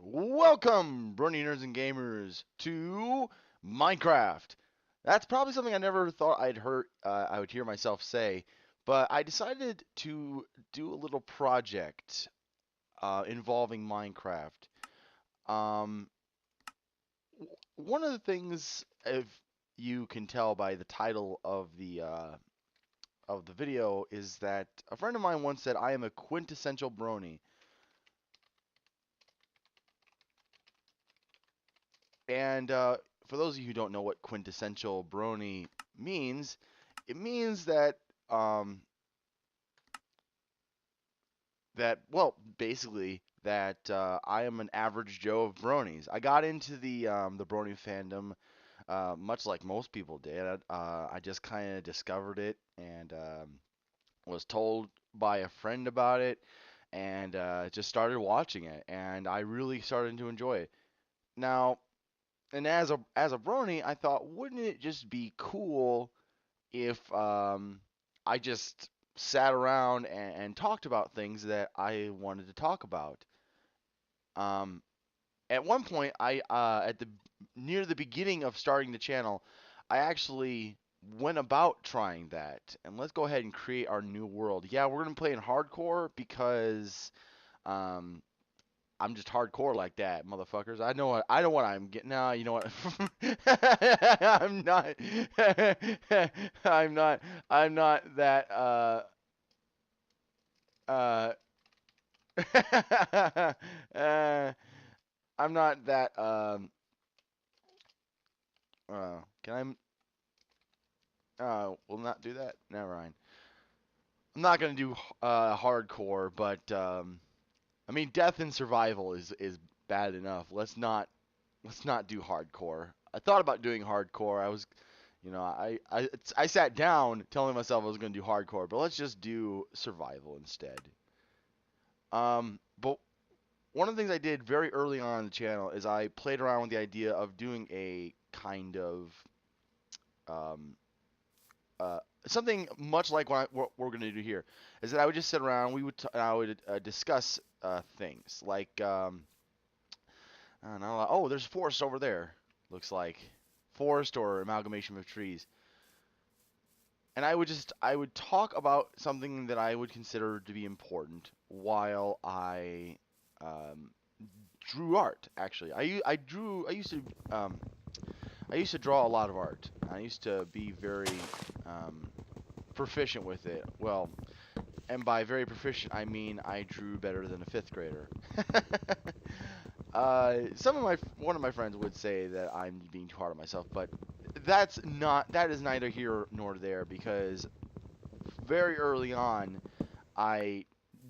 Welcome, Brony nerds and gamers, to Minecraft. That's probably something I never thought I would hear myself say, but I decided to do a little project involving Minecraft. Um, One of the things, if you can tell by the title of the video, is that a friend of mine once said I am a quintessential Brony. And for those of you who don't know what quintessential brony means, it means that um, basically that I am an average Joe of bronies. I got into the brony fandom much like most people did. I just kind of discovered it and was told by a friend about it, and just started watching it, and I really started to enjoy it. Now, and as a brony, I thought, wouldn't it just be cool if I just sat around and talked about things that I wanted to talk about? Um, at one point, I at the near the beginning of starting the channel, I actually went about trying that. And let's go ahead and create our new world. Yeah, we're gonna play in hardcore because um, I'm just hardcore like that, motherfuckers. I know what I'm getting. No, you know what? I'm not. I'm not. I'm not that. Uh. uh I'm not that. Can I? Will not do that. Never mind. I'm not gonna do hardcore, but I mean, death and survival is bad enough. Let's not do hardcore. I thought about doing hardcore. I sat down telling myself I was going to do hardcore, but let's just do survival instead. But one of the things I did very early on in the channel is I played around with the idea of doing a kind of um, something much like what we're going to do here. Is that I would just sit around, I would discuss things like I don't know. Oh, there's forest over there. Looks like forest or amalgamation of trees. And I would talk about something that I would consider to be important while I um, drew art. Actually, um, I used to draw a lot of art. I used to be very um, proficient with it. Well, and by very proficient, I mean I drew better than a fifth grader. One of my friends would say that I'm being too hard on myself, but that is neither here nor there because very early on I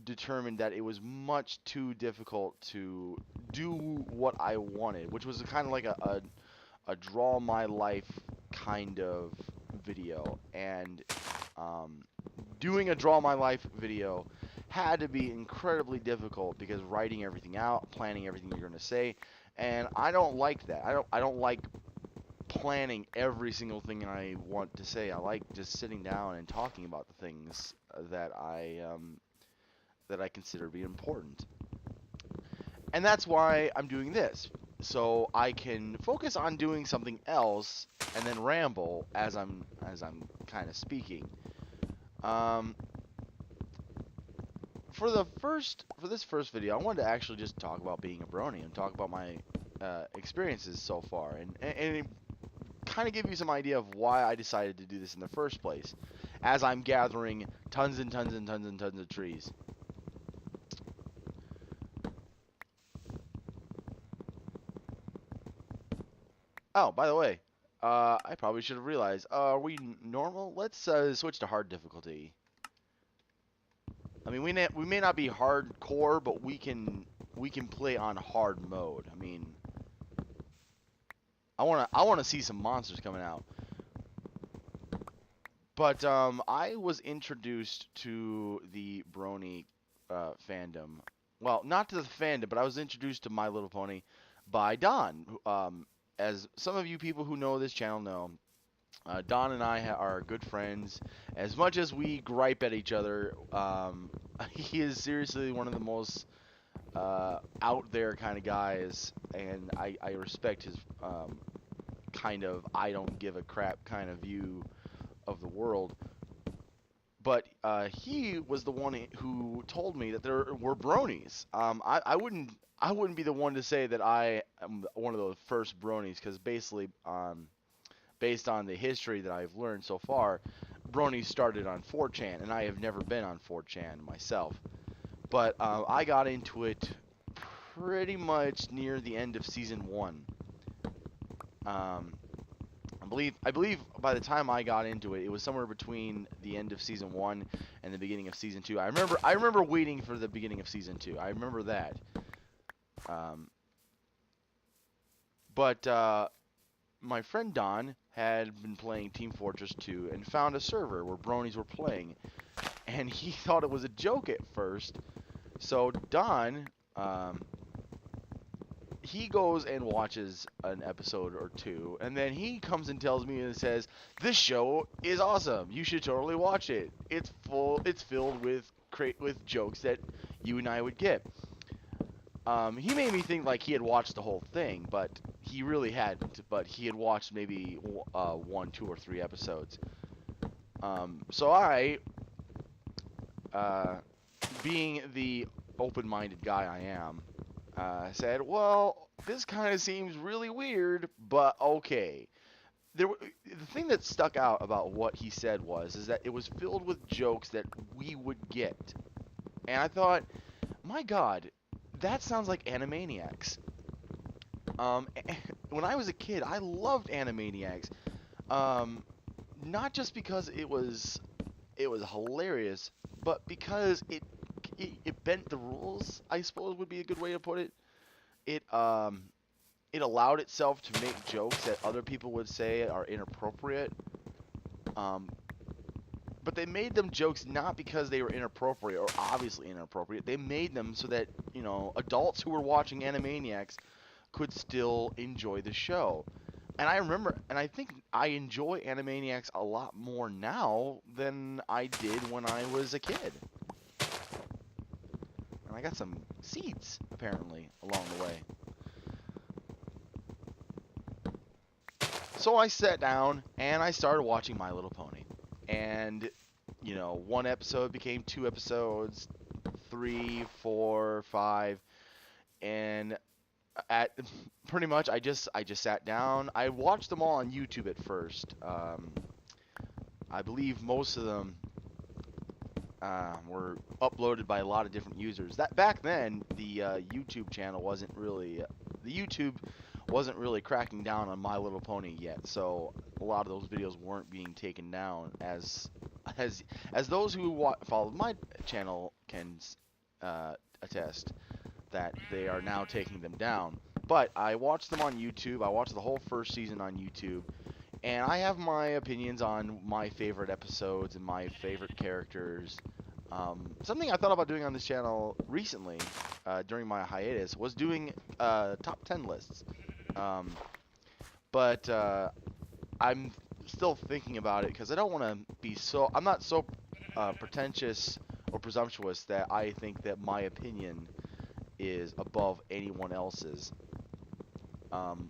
determined that it was much too difficult to do what I wanted, which was kind of like a draw my life kind of video, and um, doing a draw my life video had to be incredibly difficult because writing everything out, planning everything you're going to say, and I don't like that. I don't like planning every single thing I want to say. I like just sitting down and talking about the things that I consider to be important. And that's why I'm doing this. So I can focus on doing something else and then ramble as I'm kind of speaking. Um, for this first video, I wanted to actually just talk about being a brony and talk about my experiences so far, and kind of give you some idea of why I decided to do this in the first place, as I'm gathering tons and tons and tons and tons of trees. Oh, by the way, I probably should have realized. Are we normal? Let's switch to hard difficulty. I mean, we may not be hardcore, but we can play on hard mode. I mean, I wanna see some monsters coming out. But I was introduced to the Brony fandom. Well, not to the fandom, but I was introduced to My Little Pony by Don. As some of you people who know this channel know, Don and I are good friends. As much as we gripe at each other, he is seriously one of the most out there kind of guys, and I respect his kind of I don't give a crap kind of view of the world. But he was the one who told me that there were bronies. I wouldn't be the one to say that I am one of those first bronies because basically based on the history that I've learned so far, bronies started on 4chan, and I have never been on 4chan myself. But I got into it pretty much near the end of season one. Um, I believe by the time I got into it, it was somewhere between the end of season one and the beginning of season two. I remember waiting for the beginning of season two. I remember that. Um, but my friend Don had been playing Team Fortress 2 and found a server where bronies were playing, and he thought it was a joke at first. So Don, he goes and watches an episode or two, and then he comes and tells me and says, "This show is awesome. You should totally watch it. It's filled with jokes that you and I would get." He made me think like he had watched the whole thing, but he really hadn't. But he had watched maybe one, two, or three episodes. So I, uh, being the open-minded guy I am, said, "Well, this kind of seems really weird, but okay." The thing that stuck out about what he said is that it was filled with jokes that we would get, and I thought, my God, that sounds like Animaniacs. Um, when I was a kid, I loved Animaniacs, um, not just because it was hilarious, but because it bent the rules, I suppose would be a good way to put it. It it allowed itself to make jokes that other people would say are inappropriate. Um, but they made them jokes not because they were inappropriate or obviously inappropriate. They made them so that, adults who were watching Animaniacs could still enjoy the show. And I remember, and I think I enjoy Animaniacs a lot more now than I did when I was a kid. And I got some seeds, apparently, along the way. So I sat down and I started watching My Little Pony. And, one episode became two episodes, three, four, five, and at pretty much I just sat down. I watched them all on YouTube at first. I believe most of them were uploaded by a lot of different users. That back then the YouTube wasn't really cracking down on My Little Pony yet, so a lot of those videos weren't being taken down as those who followed my channel can attest that they are now taking them down. But I watched them on YouTube. I watched the whole first season on YouTube, and I have my opinions on my favorite episodes and my favorite characters. Something I thought about doing on this channel recently, during my hiatus, was doing top 10 lists. But I'm still thinking about it because I don't want to be I'm not so pretentious or presumptuous that I think that my opinion is above anyone else's.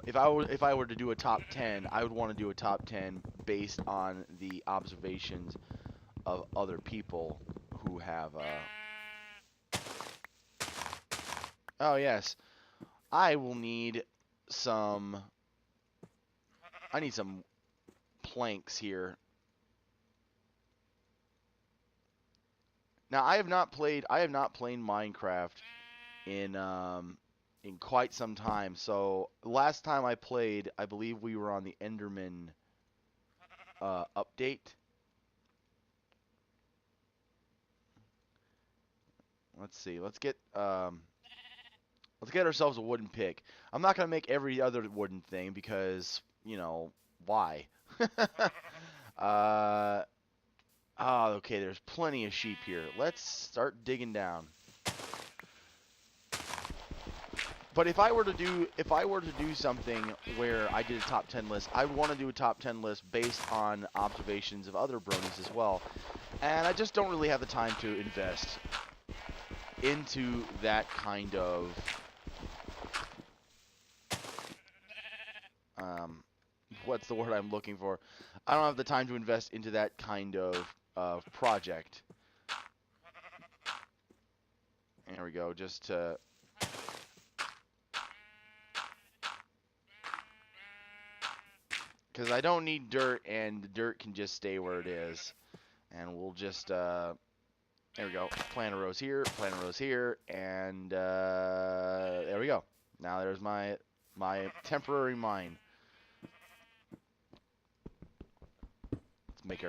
If I were to do a top 10, I would want to do a top 10 based on the observations of other people who have. Oh yes, I will need some. I need some planks here. Now I have not played Minecraft in quite some time. So last time I played, I believe we were on the Enderman update. Let's see. Let's get ourselves a wooden pick. I'm not gonna make every other wooden thing because why? Okay. There's plenty of sheep here. Let's start digging down. But if I were to do something where I did a top 10 list, I would want to do a top 10 list based on observations of other bronies as well. And I just don't really have the time to invest into that kind of what's the word I'm looking for? I don't have the time to invest into that kind of project. There we go, just to because I don't need dirt, and the dirt can just stay where it is. And we'll just, there we go, plant a rose here, and there we go. Now there's my temporary mine. Let's get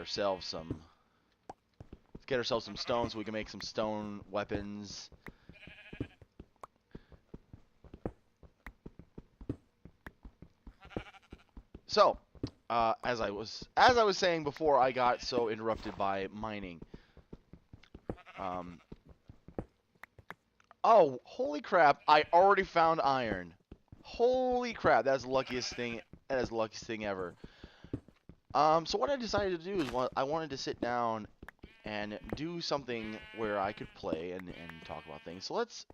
ourselves some stone so we can make some stone weapons. So, as I was saying before, I got so interrupted by mining. Oh, holy crap! I already found iron. Holy crap! That's the luckiest thing. That is the luckiest thing ever. So what I decided to do is I wanted to sit down and do something where I could play and talk about things. So let's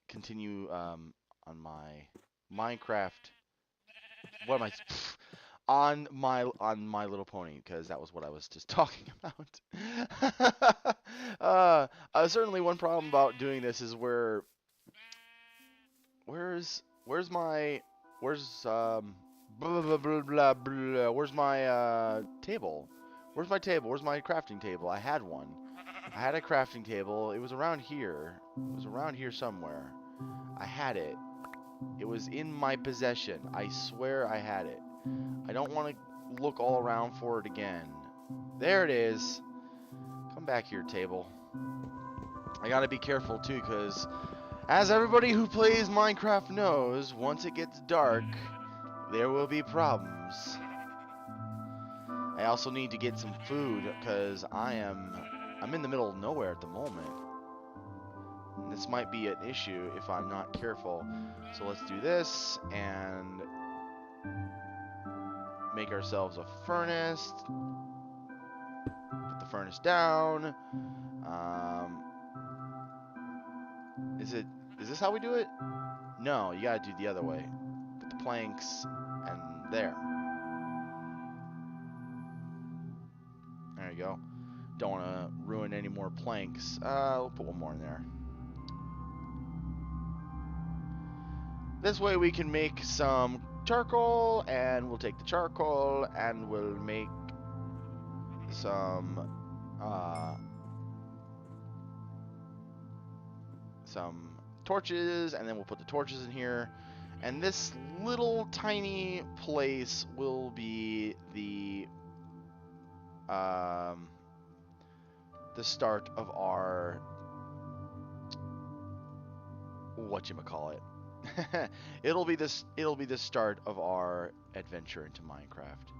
continue on my Minecraft. What am I? On My Little Pony, because that was what I was just talking about. Certainly one problem about doing this is where's my blah, blah, blah, blah, blah, where's my table? Where's my table? Where's my crafting table? I had one. I had a crafting table. It was around here. It was around here somewhere. I had it. It was in my possession. I swear I had it. I don't want to look all around for it again. There it is. Come back here, table. I gotta be careful too, because as everybody who plays Minecraft knows, once it gets dark, there will be problems. I also need to get some food, because I'm in the middle of nowhere at the moment. And this might be an issue if I'm not careful. So let's do this, and make ourselves a furnace. Put the furnace down. Is this how we do it? No, you gotta do it the other way. Put the planks and there. There you go. Don't want to ruin any more planks. We'll put one more in there. This way we can make some charcoal, and we'll take the charcoal and we'll make some torches, and then we'll put the torches in here. And this little tiny place will be the start of our whatchamacallit. It'll be the start of our adventure into Minecraft.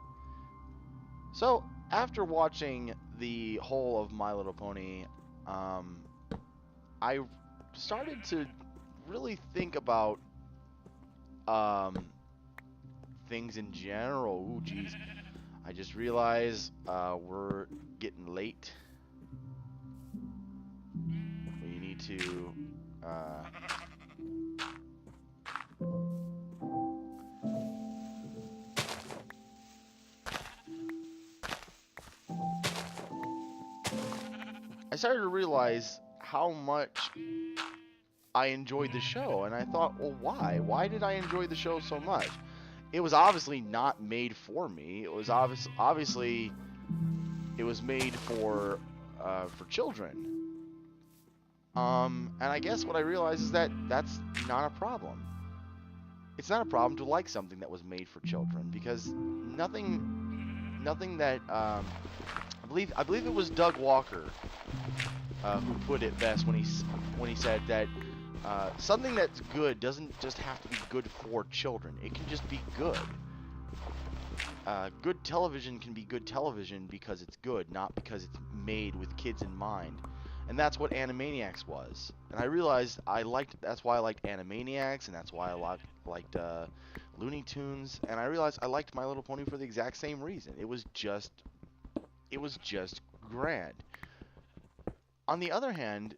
So, after watching the whole of My Little Pony, I started to really think about things in general. Ooh, geez. I just realized we're getting late. We need to I started to realize how much I enjoyed the show, and I thought, well, why? Why did I enjoy the show so much? It was obviously not made for me. It was obviously it was made for children. And I guess what I realized is that that's not a problem. It's not a problem to like something that was made for children, because nothing that I believe it was Doug Walker who put it best when he said that something that's good doesn't just have to be good for children. It can just be good. Good television can be good television because it's good, not because it's made with kids in mind. And that's what Animaniacs was. And I realized that's why I liked Animaniacs, and that's why I liked Looney Tunes. And I realized I liked My Little Pony for the exact same reason. It was just grand. On the other hand,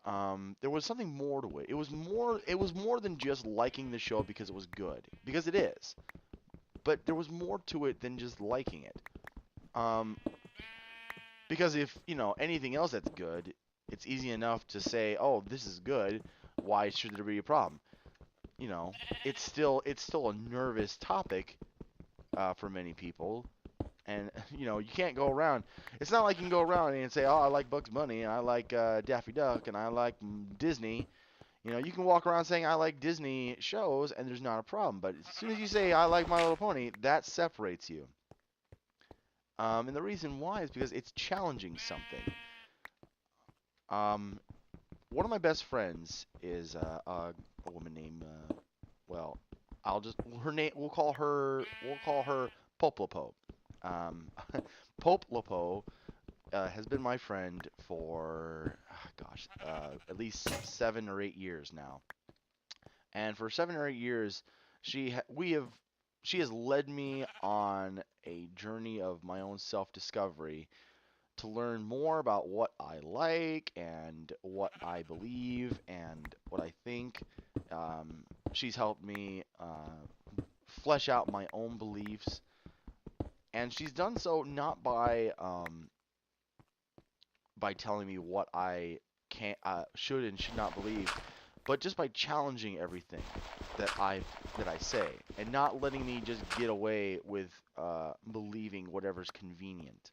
there was something more to it. It was more than just liking the show because it was good, because it is. But there was more to it than just liking it. Um, because if, anything else that's good, it's easy enough to say, "Oh, this is good. Why should there be a problem?" You know, it's still a nervous topic for many people. And you can't go around. It's not like you can go around and say, "Oh, I like Bugs Bunny, and I like Daffy Duck, and I like Disney." You can walk around saying, "I like Disney shows," and there's not a problem. But as soon as you say, "I like My Little Pony," that separates you. And the reason why is because it's challenging something. Um, One of my best friends is a woman named well, I'll just her name. We'll call her Pope Lapo. Um, Pope Lapo has been my friend for gosh, at least 7 or 8 years now. And for 7 or 8 years, she has led me on a journey of my own self-discovery to learn more about what I like and what I believe and what I think. Um, she's helped me flesh out my own beliefs, and she's done so not by telling me what I can should and should not believe, but just by challenging everything that I say, and not letting me just get away with believing whatever's convenient.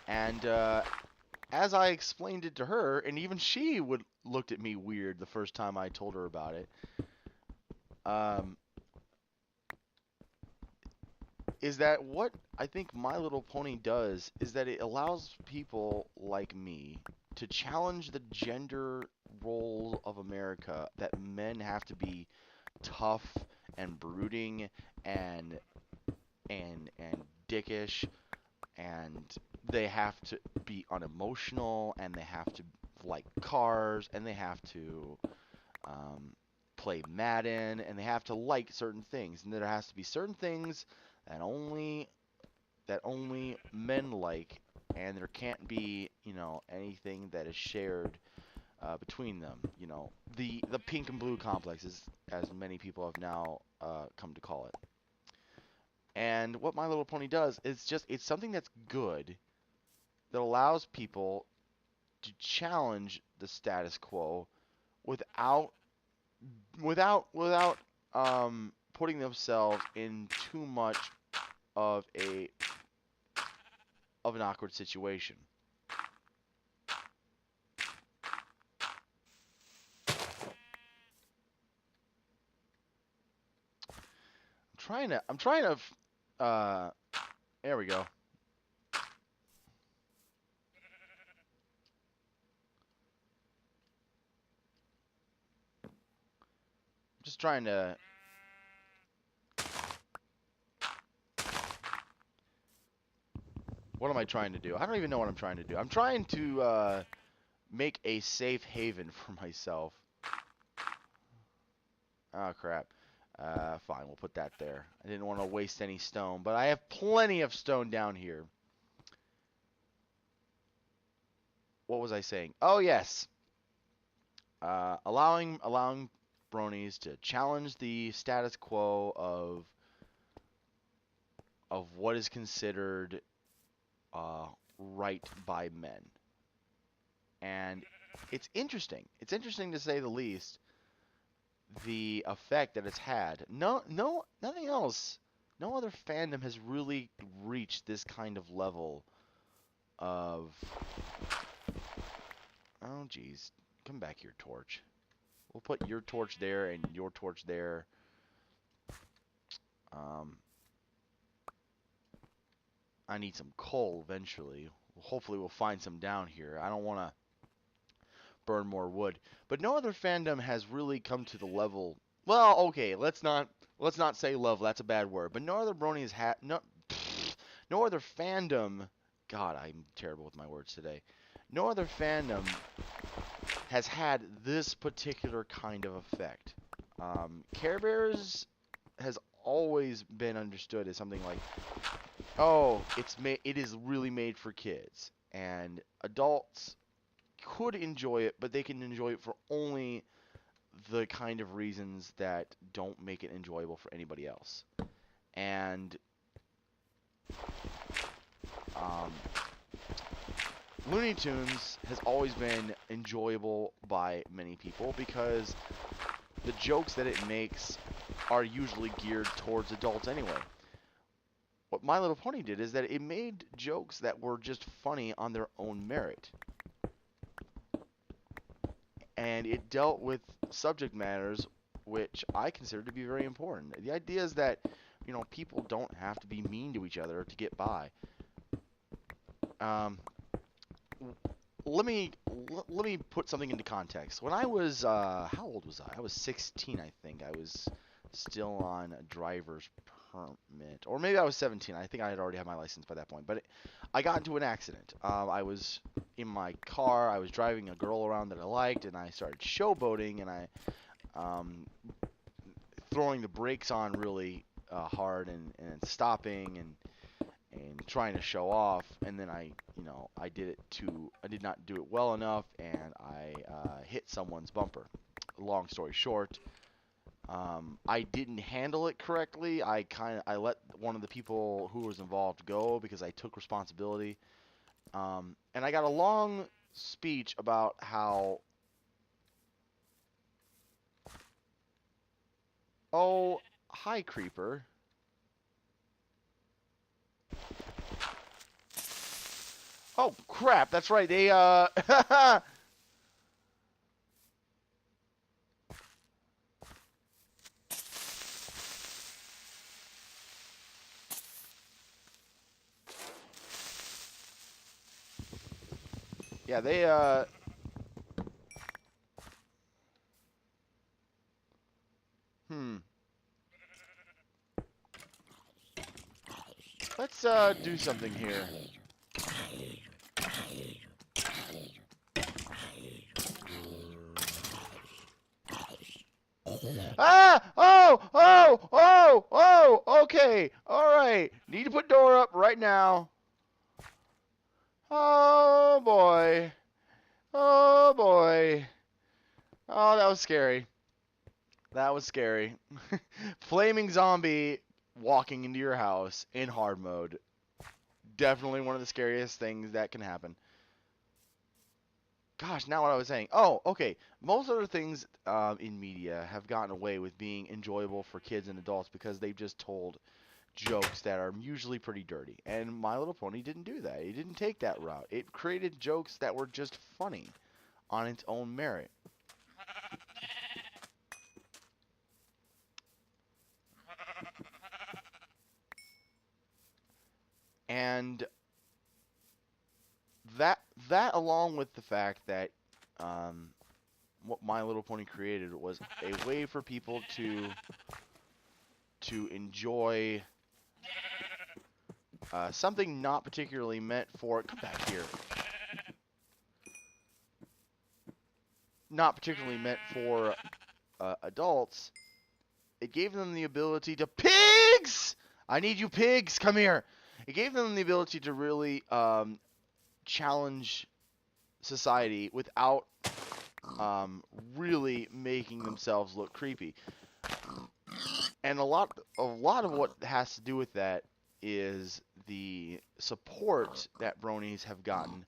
And as I explained it to her, and even she would looked at me weird the first time I told her about it. Um, is that what I think My Little Pony does is that it allows people like me to challenge the gender role of America that men have to be tough and brooding and and dickish, and they have to be unemotional, and they have to like cars, and they have to um, play Madden, and they have to like certain things, and there has to be certain things that only men like, and there can't be anything that is shared between them. The pink and blue complex, as many people have now come to call it. And what My Little Pony does is it's something that's good that allows people to challenge the status quo without putting themselves in too much of a of an awkward situation. I'm trying to there we go. I'm just trying to what am I trying to do? I don't even know what I'm trying to do. I'm trying to make a safe haven for myself. Oh crap. Fine, we'll put that there. I didn't want to waste any stone, but I have plenty of stone down here. What was I saying? Oh yes, allowing bronies to challenge the status quo of what is considered uh, right by men, and it's interesting. It's interesting to say the least. The effect that it's had. Nothing else. No other fandom has really reached this kind of level of. Oh, geez, come back here, torch. We'll put your torch there and your torch there. Um, I need some coal eventually. Hopefully, we'll find some down here. I don't want to burn more wood, but no other fandom has really come to the level. Well, okay, let's not say level. That's a bad word. But no other bronies no other fandom. God, I'm terrible with my words today. No other fandom has had this particular kind of effect. Care Bears has always been understood as something like oh, it is really made for kids, and adults could enjoy it, but they can enjoy it for only the kind of reasons that don't make it enjoyable for anybody else. And um, Looney Tunes has always been enjoyable by many people because the jokes that it makes are usually geared towards adults anyway. What My Little Pony did is that it made jokes that were just funny on their own merit. And it dealt with subject matters which I consider to be very important. The idea is that, people don't have to be mean to each other to get by. Um, let me put something into context. When I was how old was I? I was 16, I think. I was still on a driver's permit, or maybe I was 17. I think I had already had my license by that point. But I got into an accident. I was in my car. I was driving a girl around that I liked, and I started showboating, and I throwing the brakes on really hard and stopping and trying to show off, and then I did not do it well enough, and I hit someone's bumper. Long story short, I didn't handle it correctly. I let one of the people who was involved go because I took responsibility, and I got a long speech about how, oh, hi, creeper. Oh crap, that's right. They yeah, they hmm. Let's do something here. Ah! Oh! Oh! Oh! Oh! Okay. All right. Need to put door up right now. Oh boy. Oh boy. Oh, that was scary. That was scary. Flaming zombie walking into your house in hard mode. Definitely one of the scariest things that can happen. Gosh, now what I was saying. Oh, okay. Most other things in media have gotten away with being enjoyable for kids and adults because they've just told jokes that are usually pretty dirty. And My Little Pony didn't do that. It didn't take that route. It created jokes that were just funny on its own merit. And that that along with the fact that um, what My Little Pony created was a way for people to enjoy something not particularly meant for, come back here, not particularly meant for adults. It gave them the ability to, pigs! I need you pigs, come here. It gave them the ability to really challenge society without really making themselves look creepy. And a lot of what has to do with that is the support that Bronies have gotten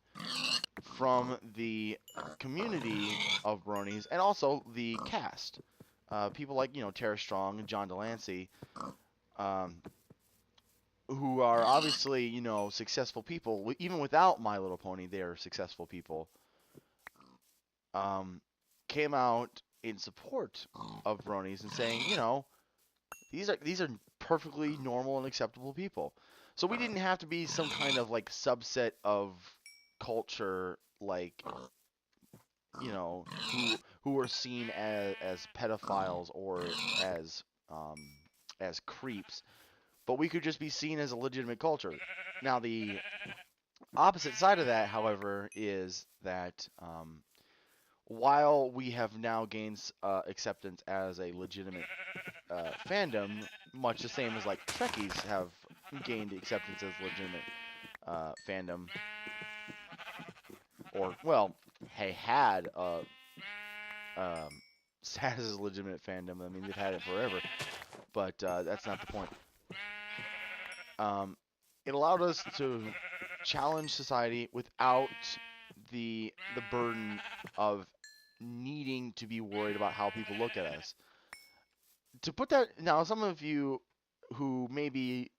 from the community of Bronies and also the cast. People like, Tara Strong and John Delancey, um, who are obviously, successful people. Even without My Little Pony, they are successful people. Um, Came out in support of Bronies and saying, these are perfectly normal and acceptable people. So we didn't have to be some kind of like subset of culture, like, who are seen as pedophiles or as um, as creeps, but we could just be seen as a legitimate culture. Now the opposite side of that, however, is that while we have now gained acceptance as a legitimate fandom, much the same as like Trekkies have, gained acceptance as legitimate fandom, or well, had status as legitimate fandom. I mean, they've had it forever, but that's not the point. Um, it allowed us to challenge society without the burden of needing to be worried about how people look at us. To put that now, some of you who maybe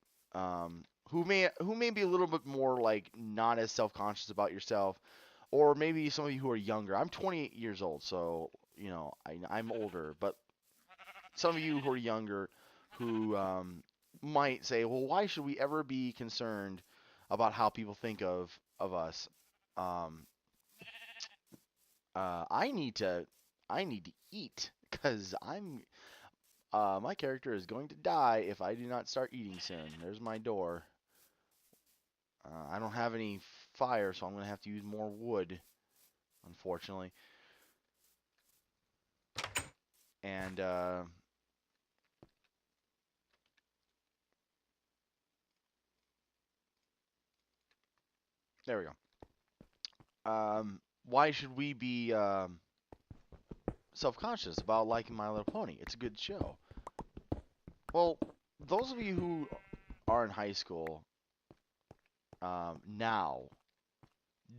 who may be a little bit more like not as self-conscious about yourself, or maybe some of you who are younger. I'm 28 years old, so I'm older, but some of you who are younger who might say, well, why should we ever be concerned about how people think of us? Um, I need to eat because my character is going to die if I do not start eating soon. There's my door. I don't have any fire, so I'm going to have to use more wood, unfortunately. And there we go. Why should we be self-conscious about liking My Little Pony? It's a good show. Well, those of you who are in high school now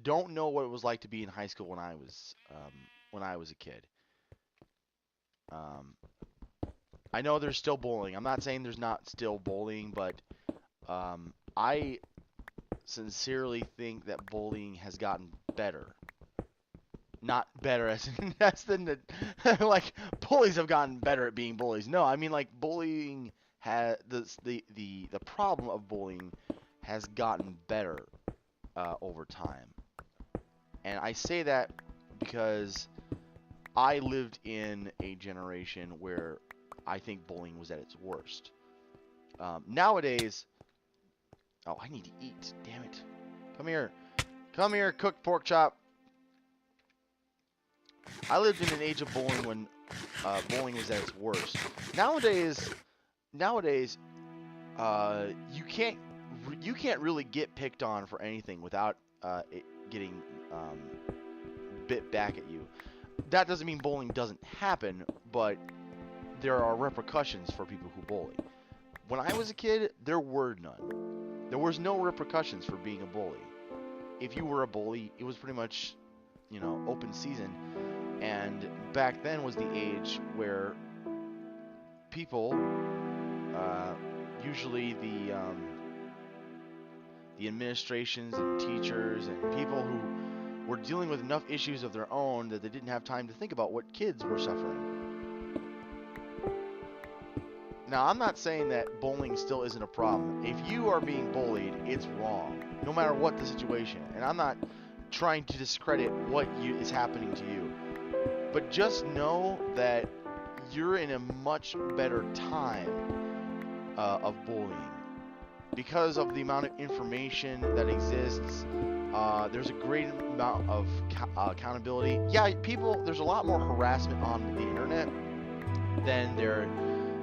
don't know what it was like to be in high school when I was a kid. Um, I know there's still bullying. I'm not saying there's not still bullying, but I sincerely think that bullying has gotten better. Not better as in that's the like bullies have gotten better at being bullies. No, I mean like bullying has the problem of bullying has gotten better over time. And I say that because I lived in a generation where I think bullying was at its worst. Nowadays, oh, I need to eat. Damn it. Come here, cooked pork chop. I lived in an age of bullying when bullying was at its worst. Nowadays, you can't really get picked on for anything without it getting bit back at you. That doesn't mean bullying doesn't happen, but there are repercussions for people who bully. When I was a kid, there were none. There was no repercussions for being a bully. If you were a bully, it was pretty much, open season. And back then was the age where people, usually the administrations and teachers and people who were dealing with enough issues of their own that they didn't have time to think about what kids were suffering. Now, I'm not saying that bullying still isn't a problem. If you are being bullied, it's wrong, no matter what the situation. And I'm not trying to discredit what is happening to you. But just know that you're in a much better time of bullying. Because of the amount of information that exists, there's a great amount of accountability. Yeah, there's a lot more harassment on the internet than there...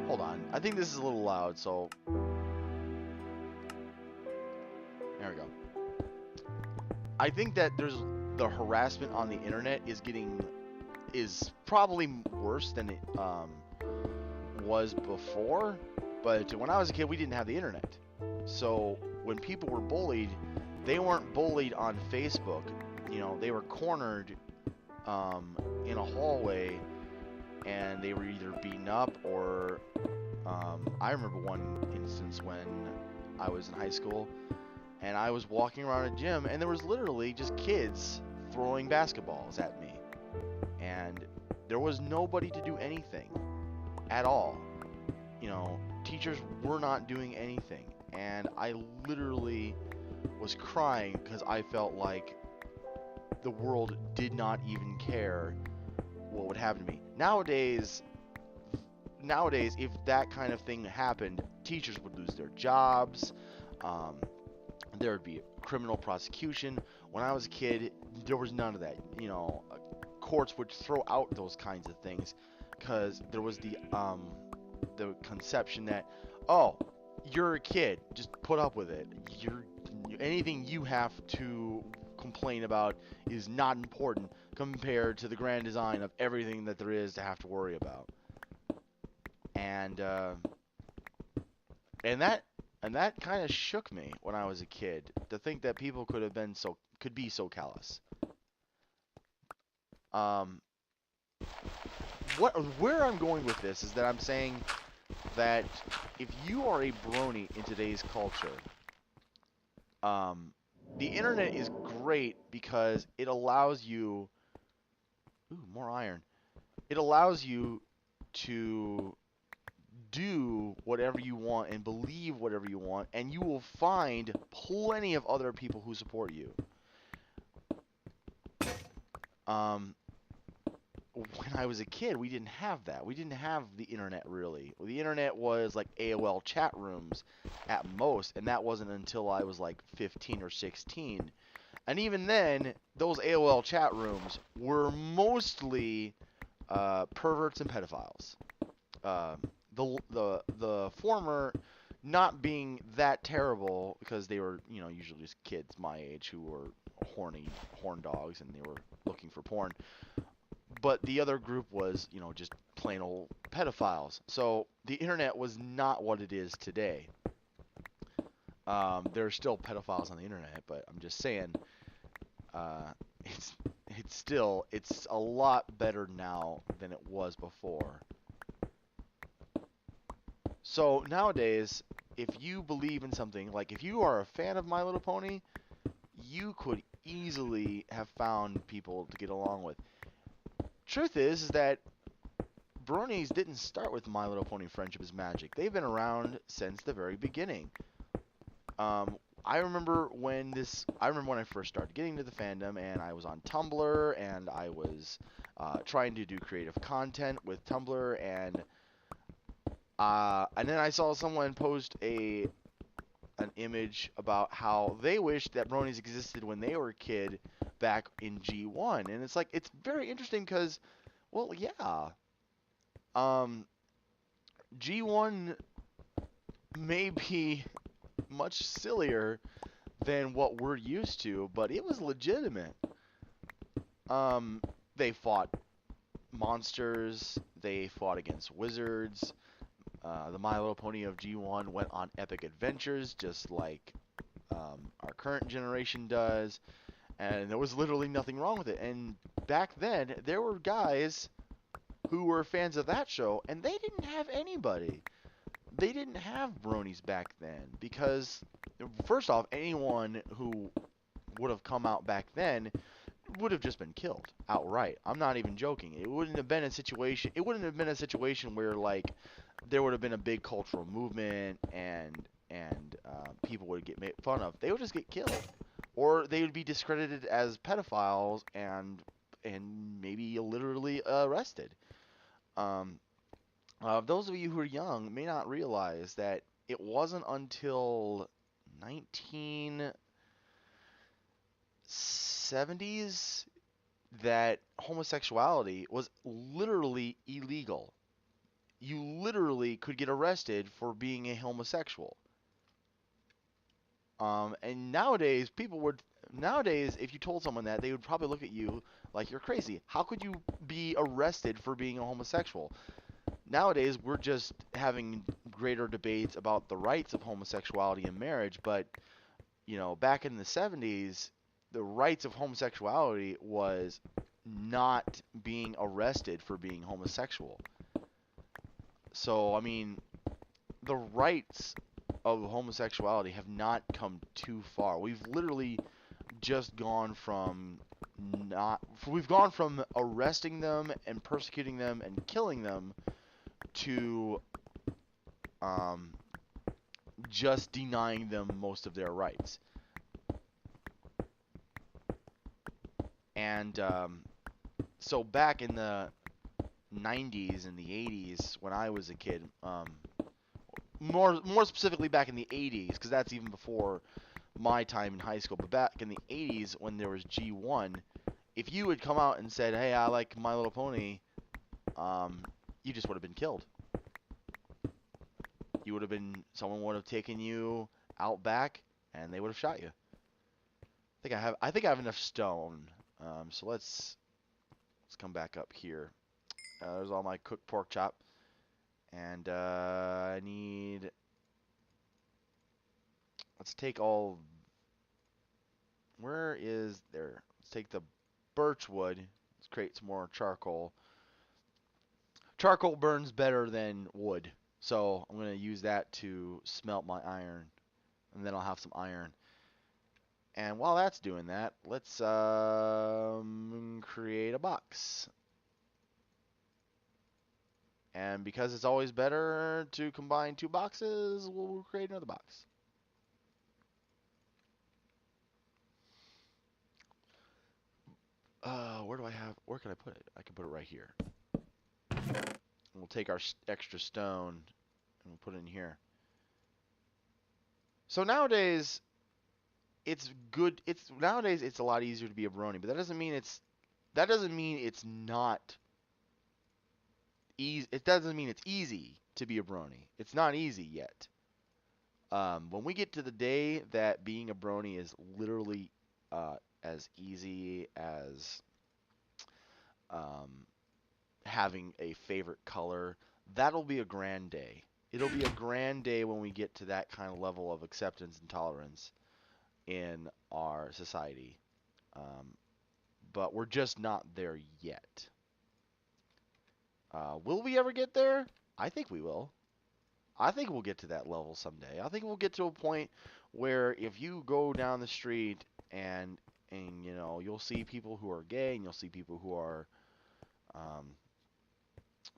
Hold on. I think this is a little loud, so... There we go. I think that the harassment on the internet is probably worse than it was before. But when I was a kid, we didn't have the internet. So when people were bullied, they weren't bullied on Facebook. They were cornered in a hallway, and they were either beaten up or I remember one instance when I was in high school, and I was walking around a gym, and there was literally just kids throwing basketballs at me, and there was nobody to do anything at all. Teachers were not doing anything, and I literally was crying because I felt like the world did not even care what would happen to me. Nowadays, if that kind of thing happened, teachers would lose their jobs. There would be criminal prosecution. When I was a kid, there was none of that. Courts would throw out those kinds of things because there was the conception that, oh, you're a kid. Just put up with it. You're anything you have to complain about is not important compared to the grand design of everything that there is to have to worry about. And and that and that kind of shook me when I was a kid to think that people could be so callous. Um, where I'm going with this is that I'm saying that if you are a brony in today's culture, um, the internet is great because it allows you, ooh, more iron. It allows you to do whatever you want and believe whatever you want, and you will find plenty of other people who support you. Um, when I was a kid, we didn't have that. We didn't have the internet really. The internet was like AOL chat rooms at most, and that wasn't until I was like 15 or 16. And even then, those AOL chat rooms were mostly perverts and pedophiles. Uh, the former not being that terrible because they were, you know, usually just kids my age who were horny horn dogs and they were looking for porn. But the other group was, you know, just plain old pedophiles. So the internet was not what it is today. There are still pedophiles on the internet, but I'm just saying, uh, it's it's a lot better now than it was before. So nowadays, if you believe in something, like if you are a fan of My Little Pony, you could easily have found people to get along with. Truth is that Bronies didn't start with My Little Pony Friendship is Magic. They've been around since the very beginning. Um, I remember when I first started getting into the fandom, and I was on Tumblr, and I was trying to do creative content with Tumblr, and then I saw someone post an image about how they wished that Bronies existed when they were a kid back in G1, and it's like it's very interesting because, well, yeah, um, G1 may be much sillier than what we're used to, but it was legitimate. Um, they fought monsters, they fought against wizards. The My Little Pony of G1 went on epic adventures, just like our current generation does, and there was literally nothing wrong with it. And back then, there were guys who were fans of that show, and they didn't have anybody. They didn't have bronies back then because, first off, anyone who would have come out back then would have just been killed outright. I'm not even joking. It wouldn't have been a situation. It wouldn't have been a situation where like there would have been a big cultural movement and people would get made fun of. They would just get killed, or they would be discredited as pedophiles and maybe literally arrested. Um, those of you who are young may not realize that it wasn't until 1970s that homosexuality was literally illegal. You literally could get arrested for being a homosexual. And nowadays, if you told someone that, they would probably look at you like you're crazy. How could you be arrested for being a homosexual? Nowadays, we're just having greater debates about the rights of homosexuality in marriage, but you know, back in the 70s, the rights of homosexuality was not being arrested for being homosexual. So, I mean, the rights of homosexuality have not come too far. We've literally just gone from not we've gone from arresting them and persecuting them and killing them to um, just denying them most of their rights. And so back in the 90s and the 80s when I was a kid, more specifically back in the 80s, because that's even before my time in high school. But back in the 80s when there was G1, if you had come out and said, "Hey, I like My Little Pony," you just would have been killed. You would have been someone would have taken you out back, and they would have shot you. I think I have enough stone. So let's come back up here. There's all my cooked pork chop, and I need. Let's take all. Where is there? Let's take the birch wood. Let's create some more charcoal. Charcoal burns better than wood, so I'm gonna use that to smelt my iron, and then I'll have some iron. And while that's doing that, let's create a box. And because it's always better to combine two boxes, we'll create another box. Where can I put it? I can put it right here. And we'll take our extra stone and we'll put it in here. So nowadays it's a lot easier to be a brony, but that doesn't mean it's not easy. It doesn't mean it's easy to be a brony. It's not easy yet. When we get to the day that being a brony is literally as easy as um, having a favorite color, that'll be a grand day. It'll be a grand day when we get to that kind of level of acceptance and tolerance in our society. Um, but we're just not there yet. Will we ever get there? I think we will. I think we'll get to that level someday. I think we'll get to a point where if you go down the street and you'll see people who are gay and you'll see people um,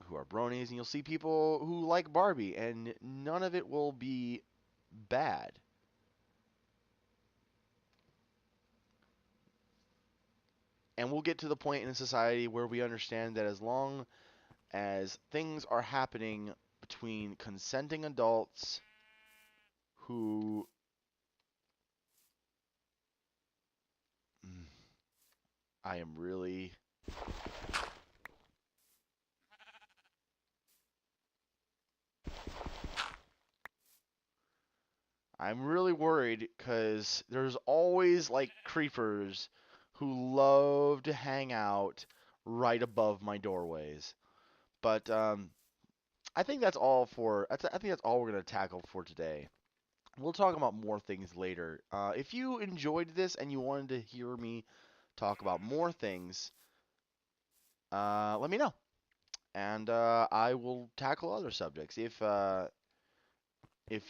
who are bronies and you'll see people who like Barbie and none of it will be bad. And we'll get to the point in society where we understand that as long as things are happening between consenting adults who I am really I'm really worried because there's always like creepers who love to hang out right above my doorways. But I think that's all for. I think that's all we're gonna tackle for today. We'll talk about more things later. If you enjoyed this and you wanted to hear me talk about more things, let me know, and I will tackle other subjects. If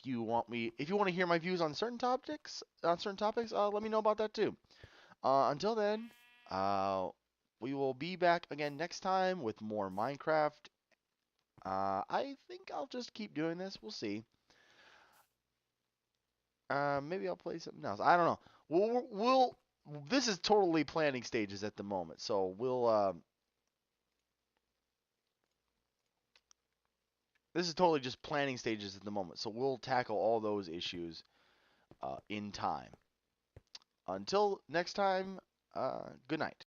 you want to hear my views on certain topics, let me know about that too. Until then, uh, we will be back again next time with more Minecraft. I think I'll just keep doing this. We'll see. Maybe I'll play something else. I don't know. We'll this is totally planning stages at the moment, so this is totally just planning stages at the moment. So we'll tackle all those issues in time. Until next time, good night.